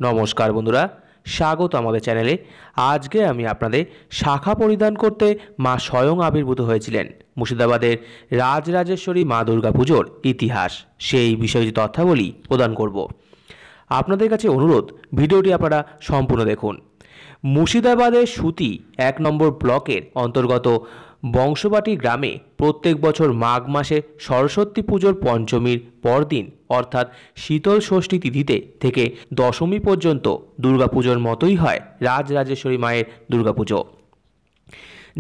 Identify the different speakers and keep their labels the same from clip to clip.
Speaker 1: নমস্কার বন্ধুরা, স্বাগত আমাদের চ্যানেলে। আজকে আমি আপনাদের শাখা পরিধান করতে মা স্বয়ং আবির্ভূত হয়েছিলেন মুর্শিদাবাদের রাজরাজেশ্বরী মা দুর্গা পুজোর ইতিহাস, সেই বিষয়ে তথ্যাবলী প্রদান করব। আপনাদের কাছে অনুরোধ, ভিডিওটি আপনারা সম্পূর্ণ দেখুন। মুর্শিদাবাদের সুতি 1 নম্বর ব্লকের অন্তর্গত বংশবাটি গ্রামে প্রত্যেক বছর মাঘ মাসে সরস্বতী পুজোর পঞ্চমীর পরদিন অর্থাৎ শীতল ষষ্ঠী তিথিতে থেকে দশমী পর্যন্ত দুর্গাপুজোর মতোই হয় রাজরাজেশ্বরী মায়ের দুর্গাপুজো।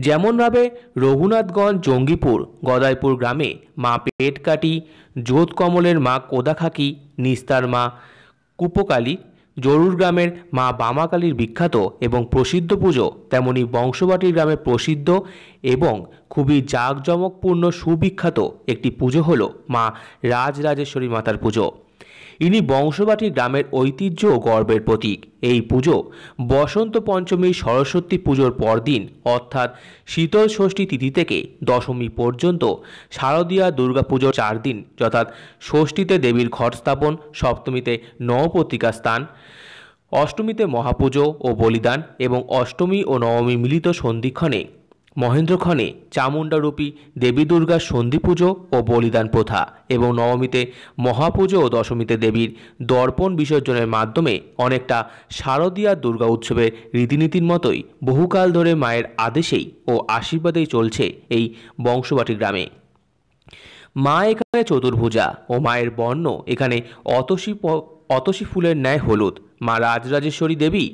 Speaker 1: যেমনভাবে রঘুনাথগঞ্জ, জঙ্গিপুর, গদাইপুর গ্রামে মা পেটকাটি, যোধকমলের মা কোদাখাকি, নিস্তার মা কুপকালী, জরুর গ্রামের মা বামাকালীর বিখ্যাত এবং প্রসিদ্ধ পুজো, তেমনি বংশবাটি গ্রামে প্রসিদ্ধ এবং খুবই জাঁকজমকপূর্ণ সুবিখ্যাত একটি পুজো হল মা রাজরাজেশ্বরী মাতার পুজো। ইনি বংশবাটি গ্রামের ঐতিহ্য ও গর্বের প্রতীক। এই পুজো বসন্ত পঞ্চমীর সরস্বতী পুজোর পরদিন অর্থাৎ শীতল ষষ্ঠী তিথি থেকে দশমী পর্যন্ত শারদীয়া দুর্গাপুজোর 4 দিন, অর্থাৎ ষষ্ঠীতে দেবীর ঘট স্থাপন, সপ্তমীতে নবপত্রিকা স্থান, অষ্টমীতে মহাপুজো ও বলিদান এবং অষ্টমী ও নবমী মিলিত সন্ধিক্ষণে মহেন্দ্রক্ষণে চামুণ্ডারূপী দেবী দুর্গার সন্ধি পুজো ও বলিদান প্রথা এবং নবমীতে মহাপুজো ও দশমীতে দেবীর দর্পণ বিসর্জনের মাধ্যমে অনেকটা শারদীয়া দুর্গা উৎসবের রীতিনীতির মতোই বহুকাল ধরে মায়ের আদেশেই ও আশীর্বাদেই চলছে এই বংশবাটি গ্রামে। মা এখানে চতুর্ভুজা ও মায়ের বর্ণ এখানে অতসী ফুলের ন্যায় হলুদ। মা রাজরাজেশ্বরী দেবী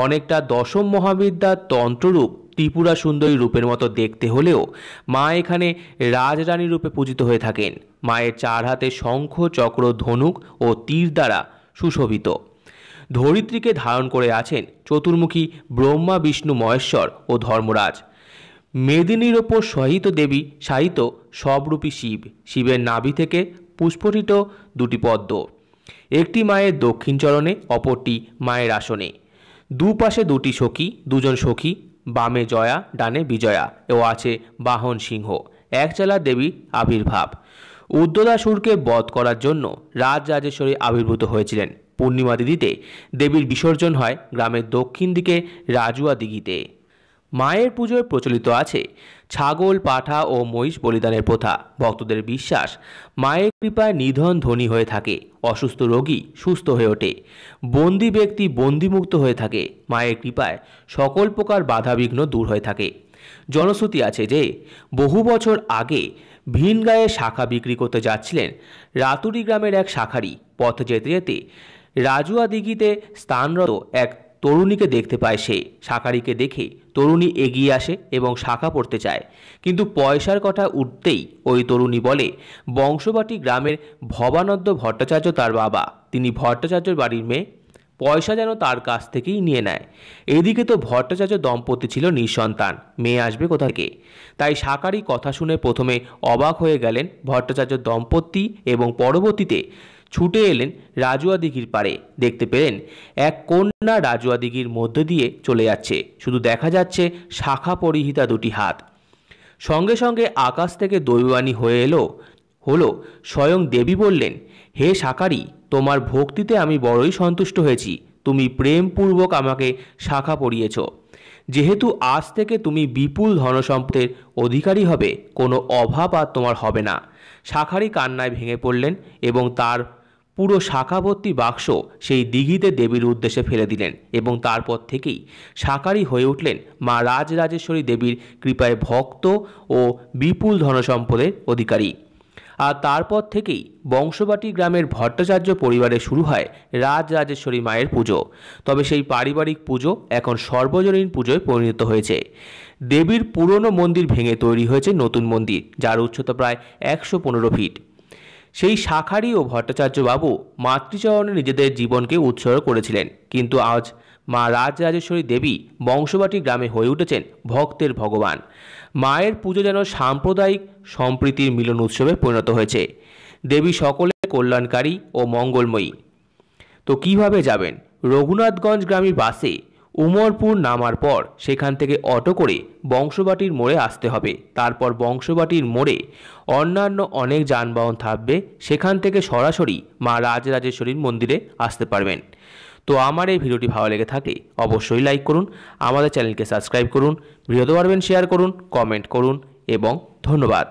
Speaker 1: অনেকটা দশম মহাবিদ্যার তন্ত্ররূপ ত্রিপুরা সুন্দরী রূপের মতো দেখতে হলেও মা এখানে রাজরানী রূপে পূজিত হয়ে থাকেন। মায়ের 4 হাতে শঙ্খ, চক্র, ধনুক ও তীর দ্বারা সুশোভিত। ধরিত্রীকে ধারণ করে আছেন চতুর্মুখী ব্রহ্মা, বিষ্ণু, মহেশ্বর ও ধর্মরাজ। মেদিনীর ওপর শায়িত সবরূপী শিব। শিবের নাভি থেকে পুষ্পটিত 2টি পদ্ম, একটি মায়ের দক্ষিণ চরণে, অপরটি মায়ের আসনে। দুপাশে 2টি সখী, 2জন সখী, বামে জয়া, ডানে বিজয়া ও আছে বাহন সিংহ। একচালা দেবীর আবির্ভাব। উদ্যোদাসুরকে বধ করার জন্য রাজরাজেশ্বরী আবির্ভূত হয়েছিলেন। পূর্ণিমা তিথিতে দেবীর বিসর্জন হয় গ্রামের দক্ষিণ দিকে রাজুয়া দিঘিতে। মায়ের পুজোয় প্রচলিত আছে ছাগল, পাঠা ও মহিষ বলিদানের প্রথা। ভক্তদের বিশ্বাস, মায়ের কৃপায় নিধন ধনী হয়ে থাকে, অসুস্থ রোগী সুস্থ হয়ে ওঠে, বন্দী ব্যক্তি বন্দিমুক্ত হয়ে থাকে। মায়ের কৃপায় সকল প্রকার বাধাবিঘ্ন দূর হয়ে থাকে। জনশ্রুতি আছে যে বহু বছর আগে ভিন গায়ে শাখা বিক্রি করতে যাচ্ছিলেন রাতুরি গ্রামের এক শাখারি। পথ যেতে যেতে রাজুয়া দিঘিতে স্থানরত এক তরুণীকে দেখতে পায় সে। শাখারিকে দেখে তরুণী এগিয়ে আসে এবং শাখা পড়তে চায়, কিন্তু পয়সার কথা উঠতেই ওই তরুণী বলে বংশবাটি গ্রামের ভবানন্দ ভট্টাচার্য তার বাবা, তিনি ভট্টাচার্যর বাড়ির মেয়ে, পয়সা যেন তার কাছ থেকেই নিয়ে নেয়। এদিকে তো ভট্টাচার্য দম্পতি ছিল নিঃসন্তান, মেয়ে আসবে কোথা থেকে? তাই শাখারি কথা শুনে প্রথমে অবাক হয়ে গেলেন ভট্টাচার্য দম্পতি এবং পরবর্তীতে ছুটে এলেন রাজুয়া দিঘির পাড়ে। দেখতে পেলেন এক কন্যা রাজুয়া দিঘির মধ্যে দিয়ে চলে যাচ্ছে, শুধু দেখা যাচ্ছে শাখা পরিহিতা 2টি হাত। সঙ্গে সঙ্গে আকাশ থেকে দৈববাণী হলো স্বয়ং দেবী বললেন, হে শাখারি, তোমার ভক্তিতে আমি বড়ই সন্তুষ্ট হয়েছি। তুমি প্রেমপূর্বক আমাকে শাখা পরিয়েছ। যেহেতু আজ থেকে তুমি বিপুল ধনসম্পদের অধিকারী হবে, কোনো অভাব আর তোমার হবে না। শাখারি কান্নায় ভেঙে পড়লেন এবং তার পুরো শাখাভর্তি বাক্স সেই দিঘিতে দেবীর উদ্দেশ্যে ফেলে দিলেন এবং তারপর থেকেই শাখারি হয়ে উঠলেন মা রাজরাজেশ্বরী দেবীর কৃপায় ভক্ত ও বিপুল ধনসম্পদের অধিকারী। আর তারপর থেকেই বংশবাটি গ্রামের ভট্টাচার্য পরিবারে শুরু হয় রাজরাজেশ্বরী মায়ের পুজো। তবে সেই পারিবারিক পুজো এখন সর্বজনীন পুজোয় পরিণত হয়েছে। দেবীর পুরনো মন্দির ভেঙে তৈরি হয়েছে নতুন মন্দির, যার উচ্চতা প্রায় 115 ফিট। সেই শাখারি ও ভট্টাচার্য বাবু মাতৃচরণে নিজেদের জীবনকে উৎসর্গ করেছিলেন, কিন্তু আজ মা রাজরাজেশ্বরী দেবী বংশবাটি গ্রামে হয়ে উঠেছেন ভক্তের ভগবান। মায়ের পুজো যেন সাম্প্রদায়িক সম্প্রীতির মিলন উৎসবে পরিণত হয়েছে। দেবী সকলের কল্যাণকারী ও মঙ্গলময়ী। তো কিভাবে যাবেন? রঘুনাথগঞ্জ গ্রামী বাসে উমরপুর নামার পর সেখান থেকে অটো করে বংশবাটির মোড়ে আসতে হবে। তারপর বংশবাটির মোড়ে অন্যান্য অনেক যানবাহন থাকবে, সেখান থেকে সরাসরি মা রাজরাজেশ্বরীর মন্দিরে আসতে পারবেন। তো আমার এই ভিডিওটি ভালো লেগে থাকলে অবশ্যই লাইক করুন, আমাদের চ্যানেলকে সাবস্ক্রাইব করুন, ভিডিওতে পারবেন শেয়ার করুন, কমেন্ট করুন এবং ধন্যবাদ।